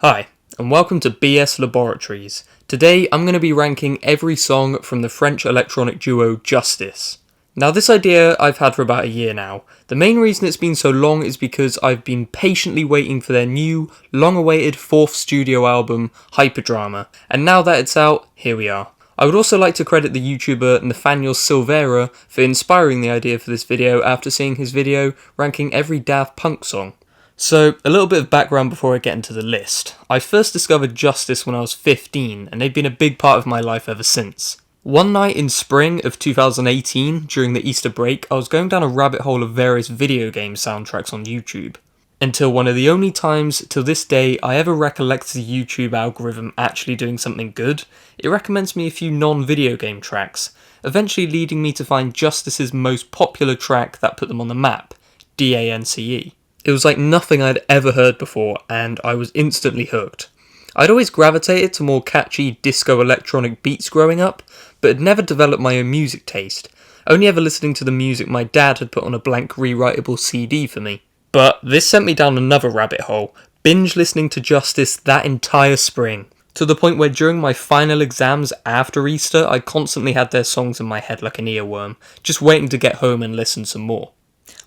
Hi, and welcome to BS Laboratories. Today I'm going to be ranking every song from the French electronic duo Justice. Now this idea I've had for about a year now. The main reason it's been so long is because I've been patiently waiting for their new, long-awaited fourth studio album, Hyperdrama, and now that it's out, here we are. I would also like to credit the YouTuber Nathaniel Silveira for inspiring the idea for this video after seeing his video ranking every Daft Punk song. So, a little bit of background before I get into the list. I first discovered Justice when I was 15, and they've been a big part of my life ever since. One night in spring of 2018, during the Easter break, I was going down a rabbit hole of various video game soundtracks on YouTube. Until one of the only times, till this day, I ever recollect the YouTube algorithm actually doing something good, it recommends me a few non-video game tracks, eventually leading me to find Justice's most popular track that put them on the map, D.A.N.C.E. It was like nothing I'd ever heard before, and I was instantly hooked. I'd always gravitated to more catchy disco electronic beats growing up, but had never developed my own music taste, only ever listening to the music my dad had put on a blank rewritable CD for me. But this sent me down another rabbit hole, binge listening to Justice that entire spring, to the point where during my final exams after Easter I constantly had their songs in my head like an earworm, just waiting to get home and listen some more.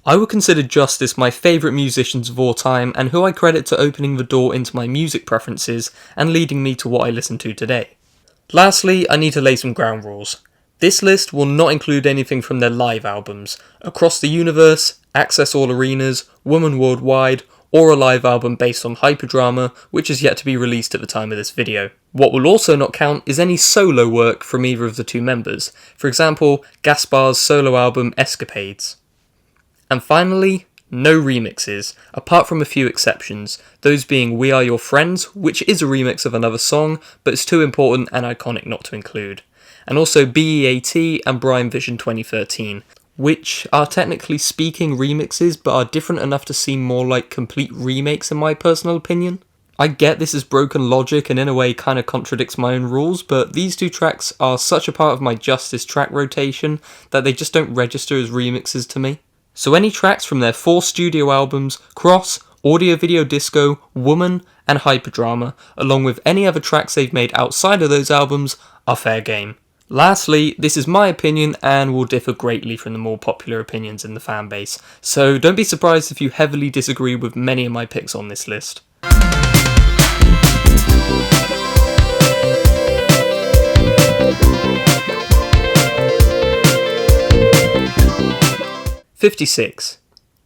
I would consider Justice my favourite musicians of all time and who I credit to opening the door into my music preferences and leading me to what I listen to today. Lastly, I need to lay some ground rules. This list will not include anything from their live albums, Across the Universe, Access All Arenas, Woman Worldwide, or a live album based on Hyperdrama, which is yet to be released at the time of this video. What will also not count is any solo work from either of the two members, for example, Gaspar's solo album Escapades. And finally, no remixes, apart from a few exceptions, those being We Are Your Friends, which is a remix of another song, but it's too important and iconic not to include. And also B.E.A.T. and Brian Vision 2013, which are technically speaking remixes, but are different enough to seem more like complete remakes in my personal opinion. I get this is broken logic and in a way kinda contradicts my own rules, but these two tracks are such a part of my Justice track rotation that they just don't register as remixes to me. So any tracks from their 4 studio albums, Cross, Audio Video Disco, Woman, and Hyperdrama, along with any other tracks they've made outside of those albums, are fair game. Lastly, this is my opinion and will differ greatly from the more popular opinions in the fanbase, so don't be surprised if you heavily disagree with many of my picks on this list. '56.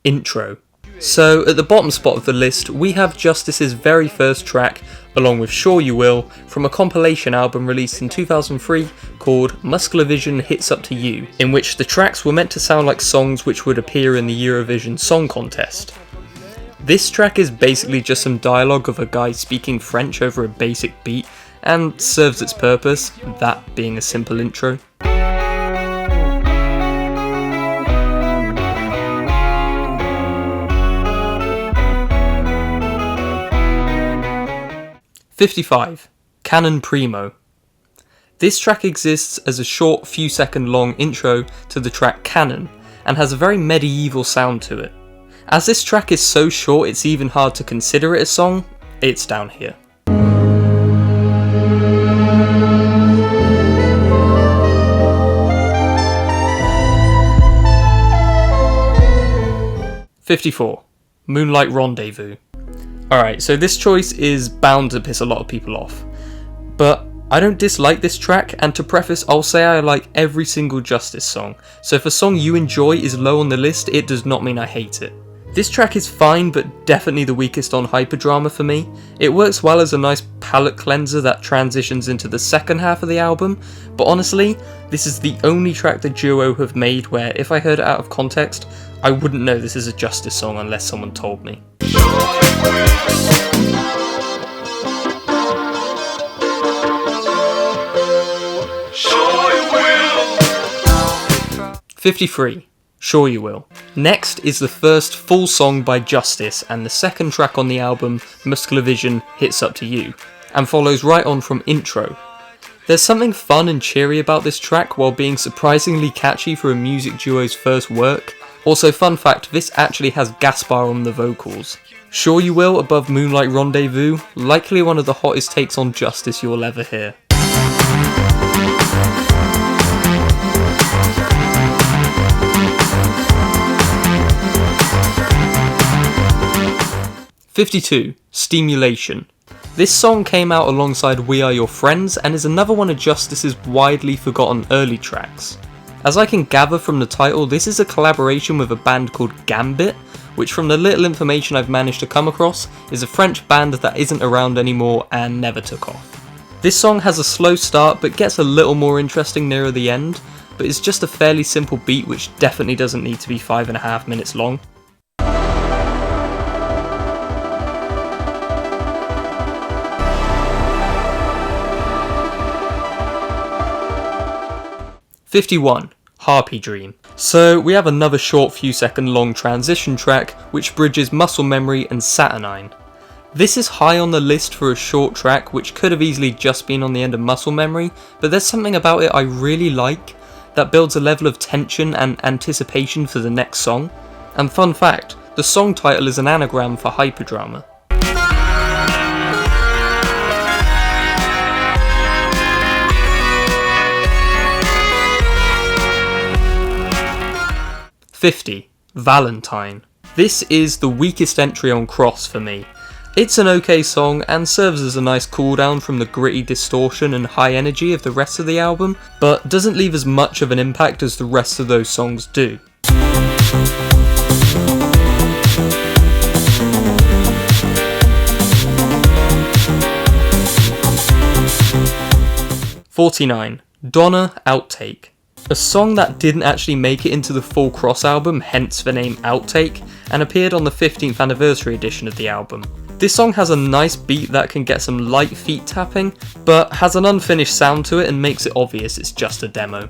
Intro. So, at the bottom spot of the list, we have Justice's very first track, along with Sure You Will, from a compilation album released in 2003 called Muscular Vision Hits Up to You, in which the tracks were meant to sound like songs which would appear in the Eurovision Song Contest. This track is basically just some dialogue of a guy speaking French over a basic beat, and serves its purpose, that being a simple intro. '55. Canon Primo. This track exists as a short few second long intro to the track Canon, and has a very medieval sound to it. As this track is so short it's even hard to consider it a song, it's down here. '54. Moonlight Rendezvous. Alright, so this choice is bound to piss a lot of people off, but I don't dislike this track, and to preface, I'll say I like every single Justice song, so if a song you enjoy is low on the list, it does not mean I hate it. This track is fine, but definitely the weakest on Hyperdrama for me. It works well as a nice palette cleanser that transitions into the second half of the album, but honestly, this is the only track the duo have made where, if I heard it out of context, I wouldn't know this is a Justice song unless someone told me. '53. Sure You Will. Next is the first full song by Justice and the second track on the album, Muscular Vision Hits Up to You, and follows right on from Intro. There's something fun and cheery about this track while being surprisingly catchy for a music duo's first work, Also, fun fact, this actually has Gaspar on the vocals. Sure You Will above Moonlight Rendezvous, likely one of the hottest takes on Justice you'll ever hear. "52. Stimulation. This song came out alongside We Are Your Friends and is another one of Justice's widely forgotten early tracks. As I can gather from the title, this is a collaboration with a band called Gambit, which from the little information I've managed to come across, is a French band that isn't around anymore and never took off. This song has a slow start but gets a little more interesting nearer the end, but it's just a fairly simple beat which definitely doesn't need to be 5.5 minutes long. "51. Harpy Dream. So we have another short few second long transition track which bridges Muscle Memory and Saturnine. This is high on the list for a short track which could have easily just been on the end of Muscle Memory, but there's something about it I really like that builds a level of tension and anticipation for the next song. And fun fact, the song title is an anagram for hyperdrama. "50. Valentine. This is the weakest entry on Cross for me. It's an okay song and serves as a nice cool down from the gritty distortion and high energy of the rest of the album, but doesn't leave as much of an impact as the rest of those songs do. "49. Donna Outtake. A song that didn't actually make it into the full Cross album, hence the name Outtake, and appeared on the 15th anniversary edition of the album. This song has a nice beat that can get some light feet tapping, but has an unfinished sound to it and makes it obvious it's just a demo.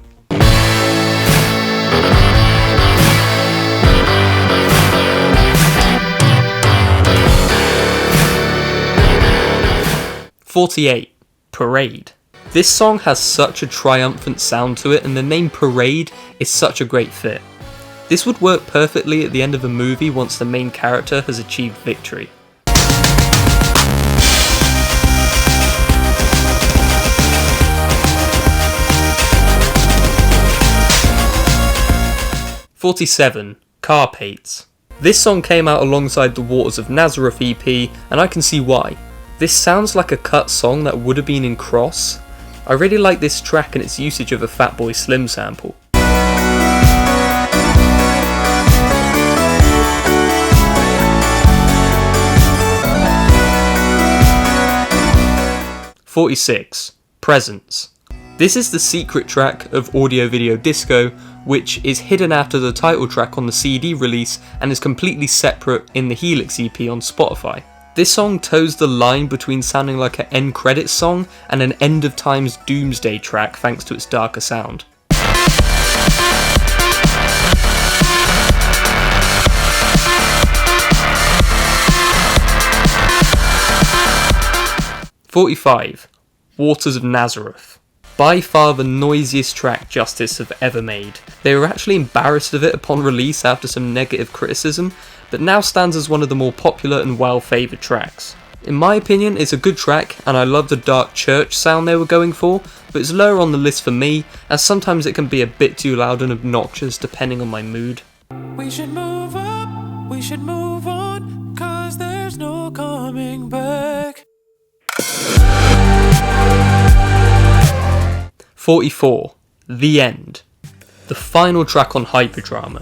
"48. Parade. This song has such a triumphant sound to it and the name Parade is such a great fit. This would work perfectly at the end of a movie once the main character has achieved victory. "47. Carpates. This song came out alongside the Waters of Nazareth EP and I can see why. This sounds like a cut song that would have been in Cross. I really like this track and its usage of a Fatboy Slim sample. "46. Presence. This is the secret track of Audio Video Disco, which is hidden after the title track on the CD release and is completely separate in the Helix EP on Spotify. This song toes the line between sounding like an end credits song and an end of times doomsday track thanks to its darker sound. "45. Waters of Nazareth. By far the noisiest track Justice have ever made. They were actually embarrassed of it upon release after some negative criticism, but now stands as one of the more popular and well-favoured tracks. In my opinion, it's a good track, and I love the dark church sound they were going for, but it's lower on the list for me, as sometimes it can be a bit too loud and obnoxious depending on my mood. We should move up, we should move on, 'cause there's no coming back. 44. The End. The final track on Hyperdrama.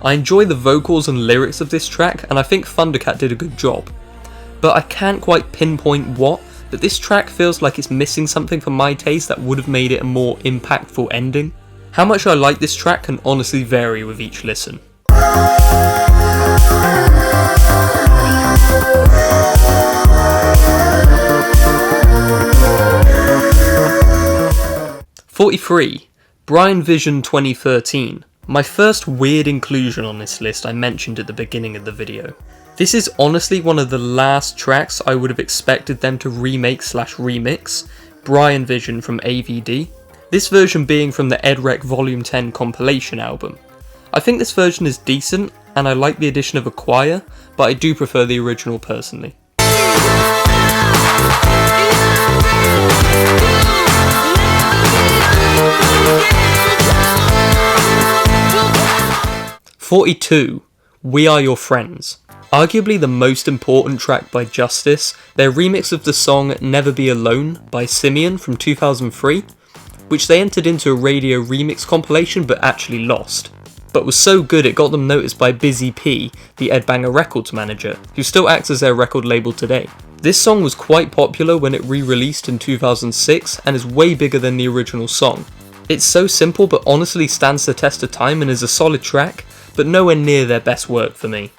I enjoy the vocals and lyrics of this track, and I think Thundercat did a good job. But I can't quite pinpoint what, but this track feels like it's missing something for my taste that would have made it a more impactful ending. How much I like this track can honestly vary with each listen. 43. Brian Vision 2013. My first weird inclusion on this list I mentioned at the beginning of the video. This is honestly one of the last tracks I would have expected them to remake/remix, Brian Vision from AVD, this version being from the Ed Rec Volume 10 compilation album. I think this version is decent, and I like the addition of a choir, but I do prefer the original personally. "42, We Are Your Friends." Arguably the most important track by Justice, their remix of the song Never Be Alone by Simeon from 2003, which they entered into a radio remix compilation but actually lost. But was so good it got them noticed by Busy P, the Ed Banger Records manager, who still acts as their record label today. This song was quite popular when it re-released in 2006 and is way bigger than the original song. It's so simple but honestly stands the test of time and is a solid track, but nowhere near their best work for me.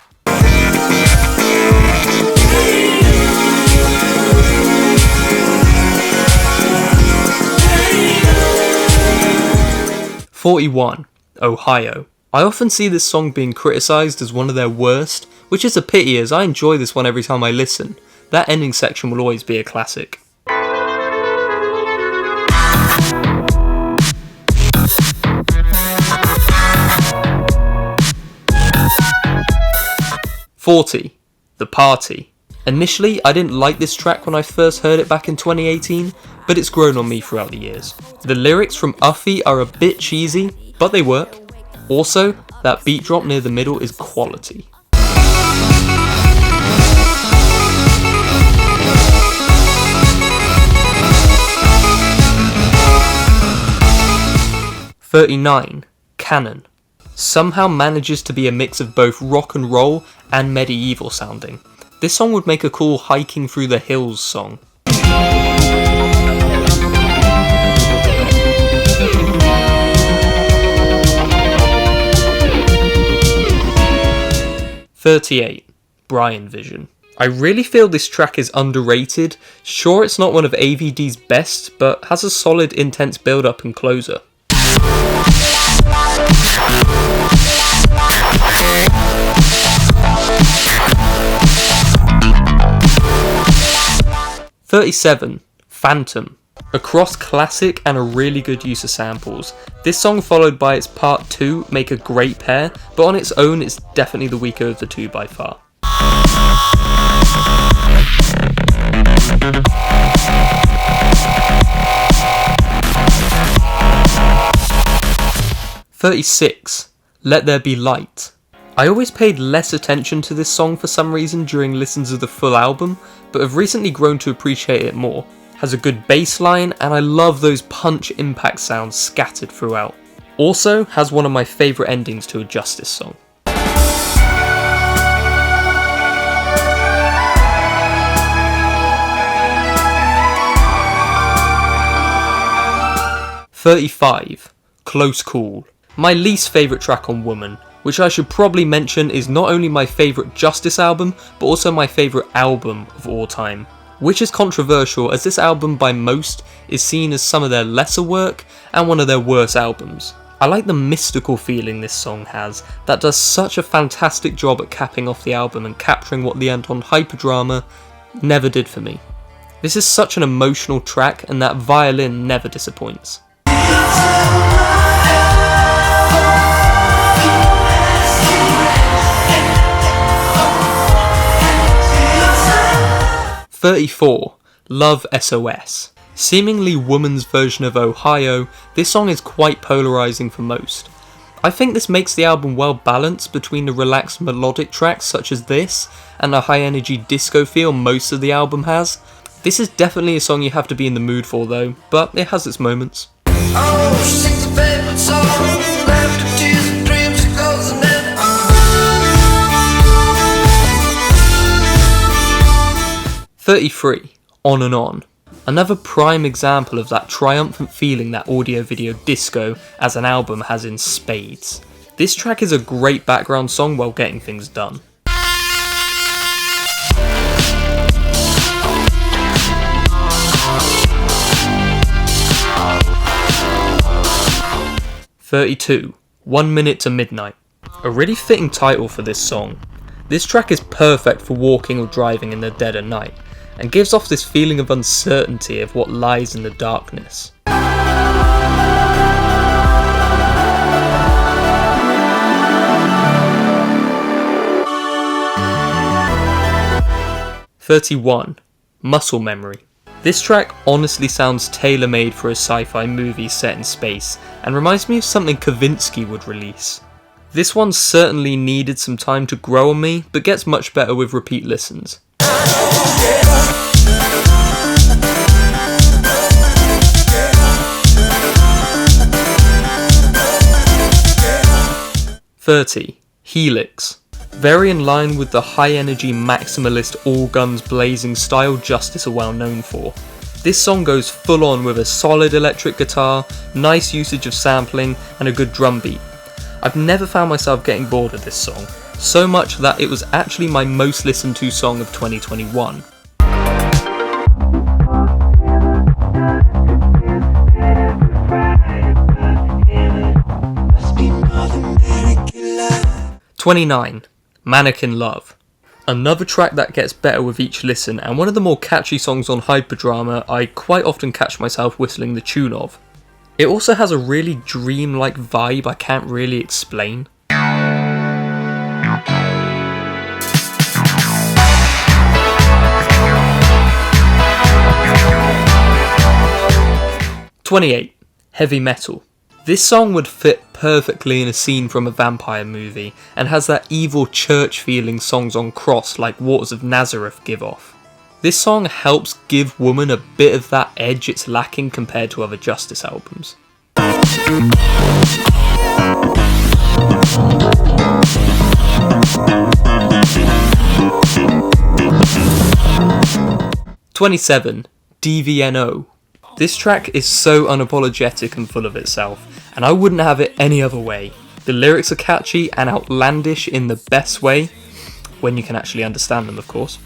41, Ohio. I often see this song being criticised as one of their worst, which is a pity as I enjoy this one every time I listen. That ending section will always be a classic. "40, The Party." Initially, I didn't like this track when I first heard it back in 2018, but it's grown on me throughout the years. The lyrics from Uffy are a bit cheesy, but they work. Also, that beat drop near the middle is quality. "39, Canon." Somehow manages to be a mix of both rock and roll and medieval sounding. This song would make a cool hiking through the hills song. "38, Brian Vision." I really feel this track is underrated. Sure, it's not one of AVD's best, but has a solid intense build-up and closer. "37, Phantom." A cross classic and a really good use of samples. This song followed by its part 2 make a great pair, but on its own it's definitely the weaker of the two by far. "36, Let There Be Light." I always paid less attention to this song for some reason during listens of the full album, but have recently grown to appreciate it more. Has a good bass line, and I love those punch impact sounds scattered throughout. Also, has one of my favourite endings to a Justice song. "35, Close Call." My least favourite track on Woman, which I should probably mention is not only my favourite Justice album, but also my favourite album of all time. Which is controversial as this album by most is seen as some of their lesser work and one of their worst albums. I like the mystical feeling this song has, that does such a fantastic job at capping off the album and capturing what the Anton Hyperdrama never did for me. This is such an emotional track and that violin never disappoints. "34, Love SOS." Seemingly Woman's version of Ohio, this song is quite polarising for most. I think this makes the album well balanced between the relaxed melodic tracks such as this and the high energy disco feel most of the album has. This is definitely a song you have to be in the mood for though, but it has its moments. Oh, she sings a favorite song, laughter, tears, and dreams, it goes and then 33, On and On. Another prime example of that triumphant feeling that audio video disco as an album has in spades. This track is a great background song while getting things done. "32, 1 Minute to Midnight." A really fitting title for this song. This track is perfect for walking or driving in the dead of night, and gives off this feeling of uncertainty of what lies in the darkness. 31. Muscle Memory. This track honestly sounds tailor-made for a sci-fi movie set in space, and reminds me of something Kavinsky would release. This one certainly needed some time to grow on me, but gets much better with repeat listens. 30. Helix. Very in line with the high energy maximalist all guns blazing style Justice are well known for. This song goes full on with a solid electric guitar, nice usage of sampling, and a good drum beat. I've never found myself getting bored of this song, so much that it was actually my most listened to song of 2021. 29. Mannequin Love. Another track that gets better with each listen, and one of the more catchy songs on Hyperdrama I quite often catch myself whistling the tune of. It also has a really dreamlike vibe I can't really explain. 28. Heavy Metal. This song would fit perfectly in a scene from a vampire movie, and has that evil church feeling songs on Cross like Waters of Nazareth give off. This song helps give Woman a bit of that edge it's lacking compared to other Justice albums. 27. D.A.N.C.E. This track is so unapologetic and full of itself, and I wouldn't have it any other way. The lyrics are catchy and outlandish in the best way, when you can actually understand them of course.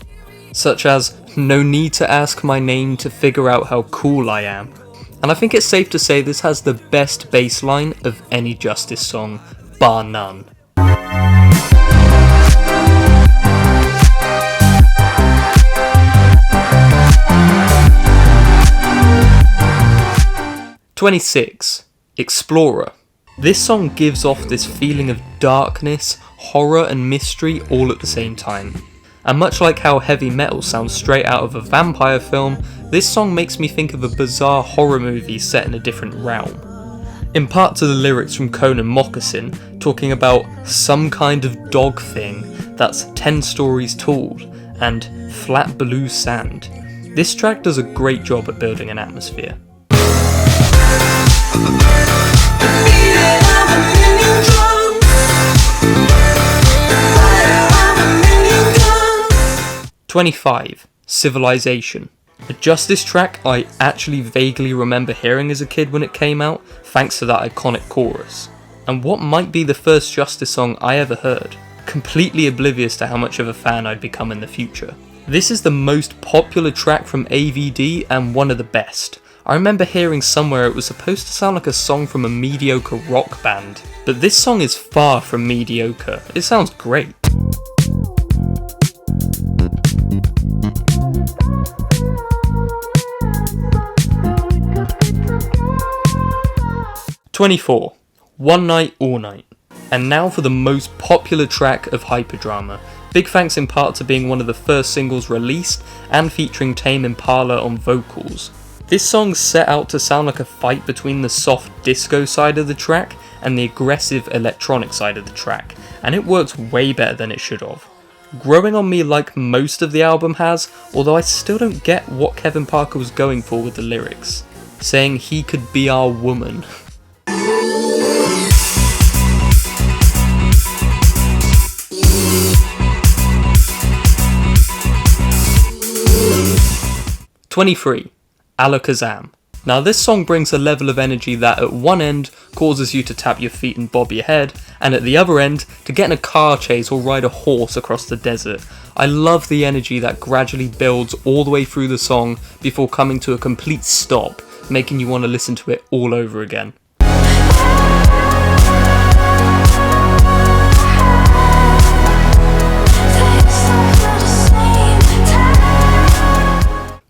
Such as, no need to ask my name to figure out how cool I am. And I think it's safe to say this has the best bass line of any Justice song, bar none. 26. Explorer. This song gives off this feeling of darkness, horror and mystery all at the same time. And much like how heavy metal sounds straight out of a vampire film, this song makes me think of a bizarre horror movie set in a different realm. In part to the lyrics from Conan Moccasin, talking about some kind of dog thing that's 10 stories tall and flat blue sand. This track does a great job at building an atmosphere. 25. Civilization. A Justice track I actually vaguely remember hearing as a kid when it came out, thanks to that iconic chorus. And what might be the first Justice song I ever heard, completely oblivious to how much of a fan I'd become in the future. This is the most popular track from AVD and one of the best. I remember hearing somewhere it was supposed to sound like a song from a mediocre rock band, but this song is far from mediocre. It sounds great. 24. One Night All Night. And now for the most popular track of Hyperdrama. Big thanks in part to being one of the first singles released and featuring Tame Impala on vocals. This song set out to sound like a fight between the soft disco side of the track and the aggressive electronic side of the track, and it works way better than it should have. Growing on me like most of the album has, although I still don't get what Kevin Parker was going for with the lyrics, saying he could be our woman. "23. Alakazam." Now this song brings a level of energy that at one end causes you to tap your feet and bob your head, and at the other end to get in a car chase or ride a horse across the desert. I love the energy that gradually builds all the way through the song before coming to a complete stop, making you want to listen to it all over again.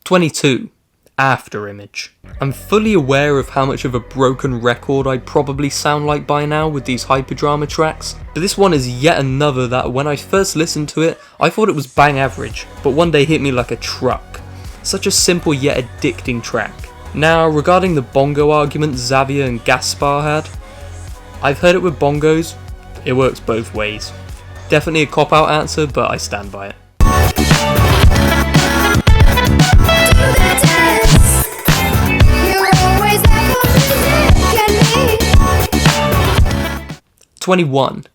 22. After Image. I'm fully aware of how much of a broken record I probably sound like by now with these hyperdrama tracks, but this one is yet another that when I first listened to it, I thought it was bang average, but one day hit me like a truck. Such a simple yet addicting track. Now, regarding the bongo argument Xavier and Gaspar had, I've heard it with bongos, it works both ways. Definitely a cop-out answer, but I stand by it. 21.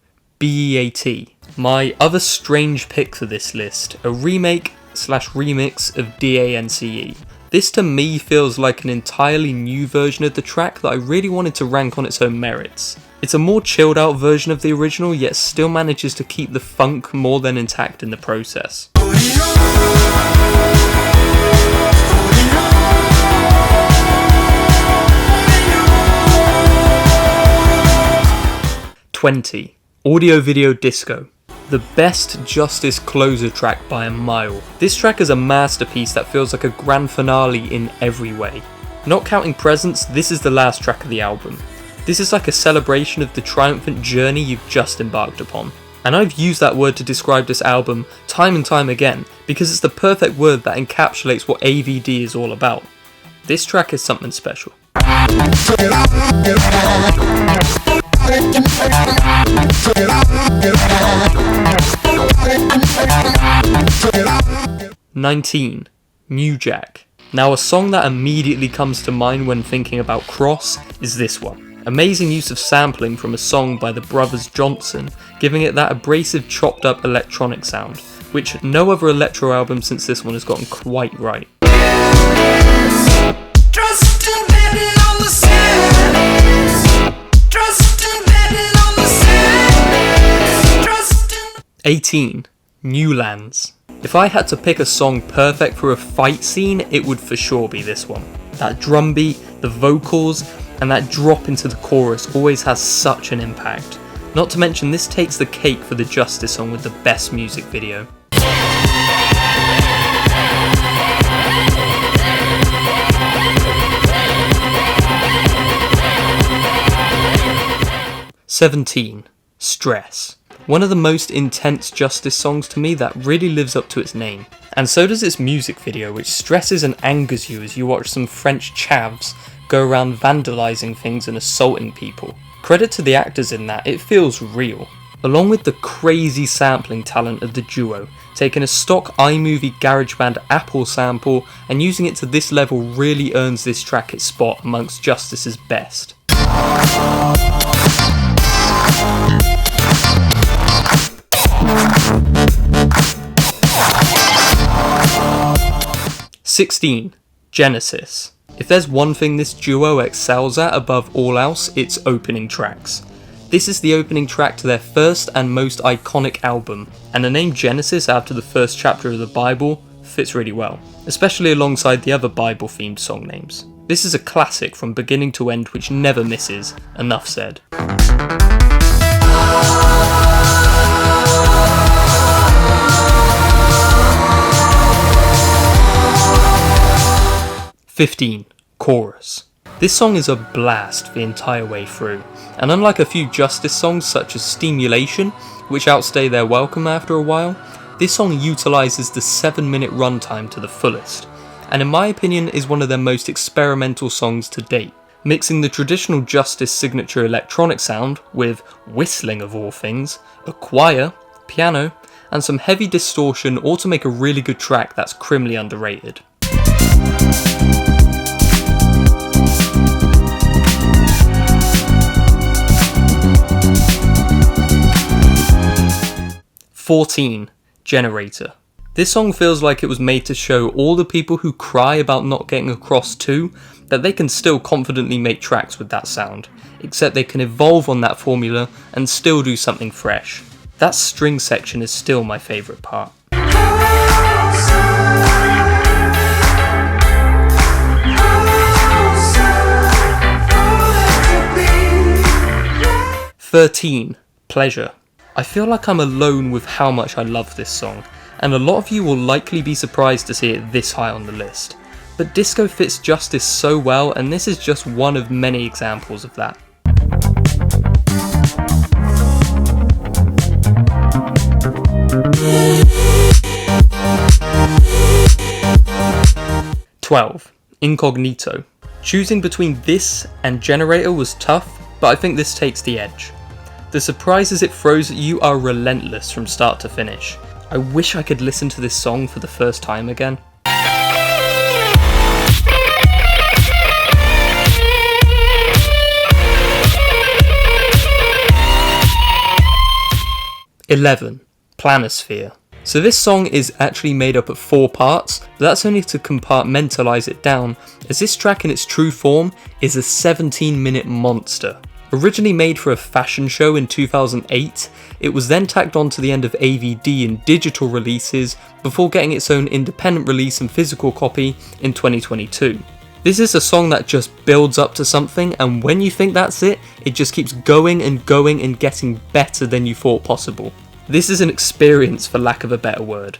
B.E.A.T. My other strange pick for this list, a remake/remix of D.A.N.C.E. This to me feels like an entirely new version of the track that I really wanted to rank on its own merits. It's a more chilled out version of the original, yet still manages to keep the funk more than intact in the process. 20. Audio Video Disco. The best Justice closer track by a mile. This track is a masterpiece that feels like a grand finale in every way. Not counting Presents, this is the last track of the album. This is like a celebration of the triumphant journey you've just embarked upon. And I've used that word to describe this album time and time again because it's the perfect word that encapsulates what AVD is all about. This track is something special. 19. New Jack. Now a song that immediately comes to mind when thinking about Cross is this one. Amazing use of sampling from a song by the Brothers Johnson, giving it that abrasive chopped up electronic sound, which no other electro album since this one has gotten quite right. 18. Newlands. If I had to pick a song perfect for a fight scene, it would for sure be this one. That drum beat, the vocals, and that drop into the chorus always has such an impact. Not to mention this takes the cake for the Justice song with the best music video. 17. Stress. One of the most intense Justice songs to me that really lives up to its name. And so does its music video, which stresses and angers you as you watch some French chavs go around vandalising things and assaulting people. Credit to the actors in that, it feels real. Along with the crazy sampling talent of the duo, taking a stock iMovie GarageBand Apple sample and using it to this level really earns this track its spot amongst Justice's best. 16. Genesis. If there's one thing this duo excels at above all else, it's opening tracks. This is the opening track to their first and most iconic album, and the name Genesis after the first chapter of the Bible fits really well, especially alongside the other Bible-themed song names. This is a classic from beginning to end which never misses, enough said. 15. Chorus. This song is a blast the entire way through, and unlike a few Justice songs such as Stimulation, which outstay their welcome after a while, this song utilises the 7-minute runtime to the fullest, and in my opinion is one of their most experimental songs to date, mixing the traditional Justice signature electronic sound with whistling of all things, a choir, piano, and some heavy distortion all to make a really good track that's criminally underrated. 14. Generator. This song feels like it was made to show all the people who cry about not getting across too, that they can still confidently make tracks with that sound, except they can evolve on that formula and still do something fresh. That string section is still my favourite part. 13. Pleasure. I feel like I'm alone with how much I love this song, and a lot of you will likely be surprised to see it this high on the list. but disco fits Justice so well, and this is just one of many examples of that. "12. Incognito. Choosing between this and Generator was tough, but I think this takes the edge. The surprises it throws at you are relentless from start to finish. I wish I could listen to this song for the first time again." 11. Planisphere. So this song is actually made up of 4 parts, but that's only to compartmentalise it down, as this track in its true form is a 17-minute monster. Originally made for a fashion show in 2008, it was then tacked on to the end of AVD and digital releases before getting its own independent release and physical copy in 2022. This is a song that just builds up to something, and when you think that's it, it just keeps going and going and getting better than you thought possible. This is an experience, for lack of a better word.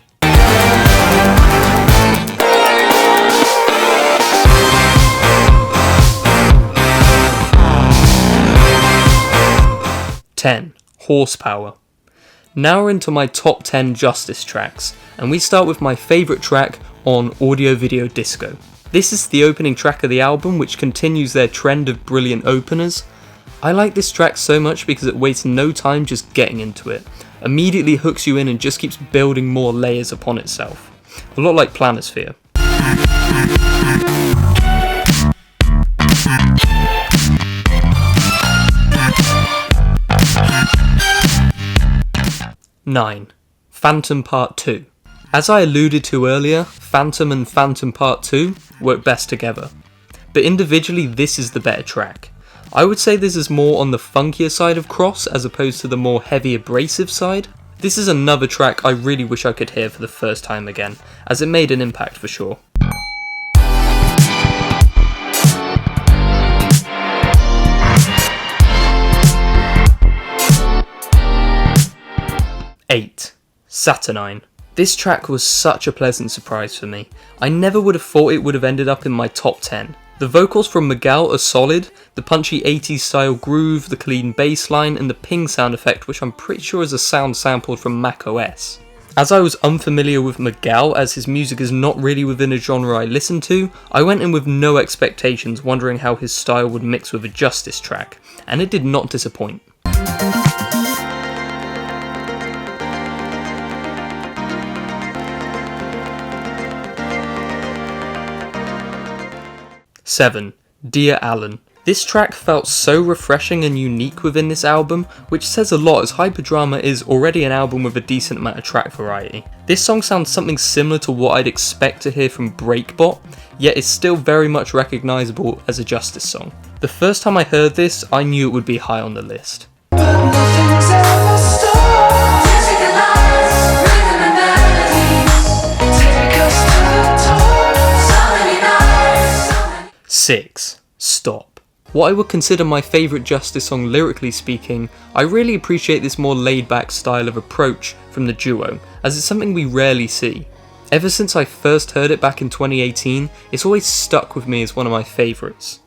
10. Horsepower. Now we're into my top 10 Justice tracks, and we start with my favourite track on Audio Video Disco. This is the opening track of the album, which continues their trend of brilliant openers. I like this track so much because it wastes no time just getting into it, immediately hooks you in and just keeps building more layers upon itself. A lot like Planisphere. 9. Phantom Part 2. As I alluded to earlier, Phantom and Phantom Part 2 work best together, but individually this is the better track. I would say this is more on the funkier side of Cross as opposed to the more heavy abrasive side. This is another track I really wish I could hear for the first time again, as it made an impact for sure. 8. Saturnine. This track was such a pleasant surprise for me. I never would have thought it would have ended up in my top 10. The vocals from Miguel are solid, the punchy 80s style groove, the clean bass line, and the ping sound effect, which I'm pretty sure is a sound sampled from macOS. As I was unfamiliar with Miguel, as his music is not really within a genre I listen to, I went in with no expectations, wondering how his style would mix with a Justice track, and it did not disappoint. 7. Dear Alan. This track felt so refreshing and unique within this album, which says a lot as Hyperdrama is already an album with a decent amount of track variety. This song sounds something similar to what I'd expect to hear from Breakbot, yet is still very much recognisable as a Justice song. The first time I heard this, I knew it would be high on the list. 6. Stop. What I would consider my favourite Justice song lyrically speaking, I really appreciate this more laid-back style of approach from the duo, as it's something we rarely see. Ever since I first heard it back in 2018, it's always stuck with me as one of my favourites.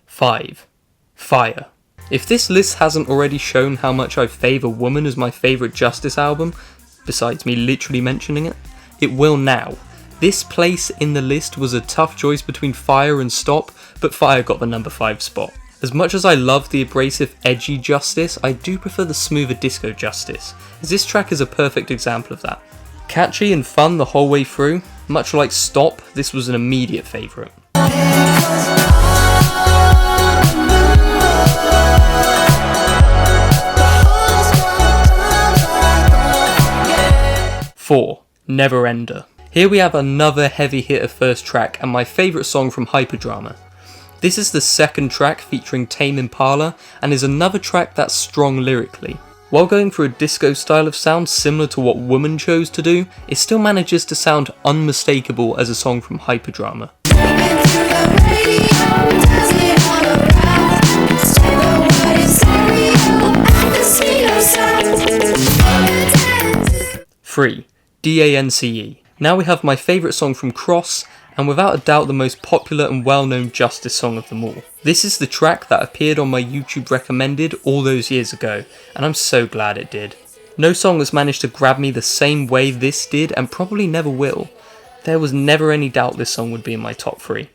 5. Fire. If this list hasn't already shown how much I favour Woman as my favourite Justice album, besides me literally mentioning it, it will now. This place in the list was a tough choice between Fire and Stop, but Fire got the number 5 spot. As much as I love the abrasive, edgy Justice, I do prefer the smoother disco Justice, as this track is a perfect example of that. Catchy and fun the whole way through, much like Stop, this was an immediate favourite. 4. Neverender. Here we have another heavy hitter first track and my favourite song from Hyperdrama. This is the second track featuring Tame Impala and is another track that's strong lyrically. While going for a disco style of sound similar to what Woman chose to do, it still manages to sound unmistakable as a song from Hyperdrama. 3. D.A.N.C.E. Now we have my favourite song from Cross, and without a doubt the most popular and well-known Justice song of them all. This is the track that appeared on my YouTube recommended all those years ago, and I'm so glad it did. No song has managed to grab me the same way this did, and probably never will. There was never any doubt this song would be in my top 3.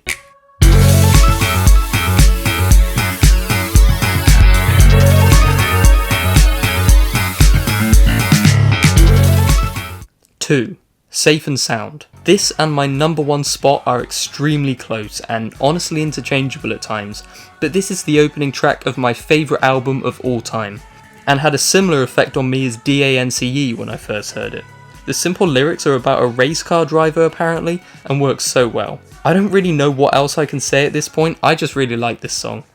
2. Safe and Sound. This and my number 1 spot are extremely close and honestly interchangeable at times, but this is the opening track of my favourite album of all time, and had a similar effect on me as D.A.N.C.E. when I first heard it. The simple lyrics are about a race car driver apparently, and work so well. I don't really know what else I can say at this point, I just really like this song.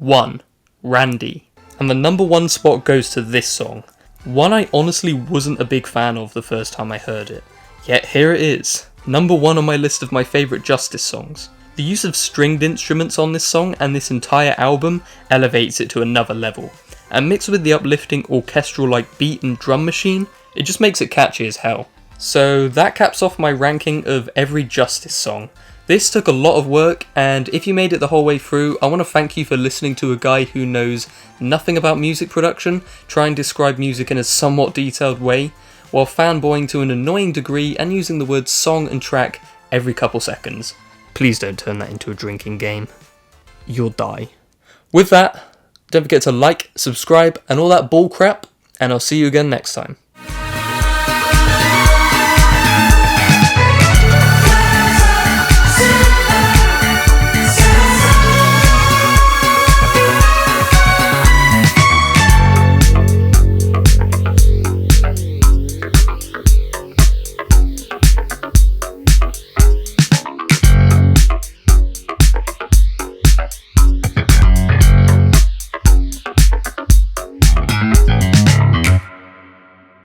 One, Randy. And the number 1 spot goes to this song. One I honestly wasn't a big fan of the first time I heard it. Yet here it is. Number 1 on my list of my favourite Justice songs. The use of stringed instruments on this song and this entire album elevates it to another level. And mixed with the uplifting orchestral-like beat and drum machine, it just makes it catchy as hell. So that caps off my ranking of every Justice song. This took a lot of work, and if you made it the whole way through, I want to thank you for listening to a guy who knows nothing about music production try and describe music in a somewhat detailed way, while fanboying to an annoying degree and using the words song and track every couple seconds. Please don't turn that into a drinking game. You'll die. With that, don't forget to like, subscribe, and all that bull crap, and I'll see you again next time.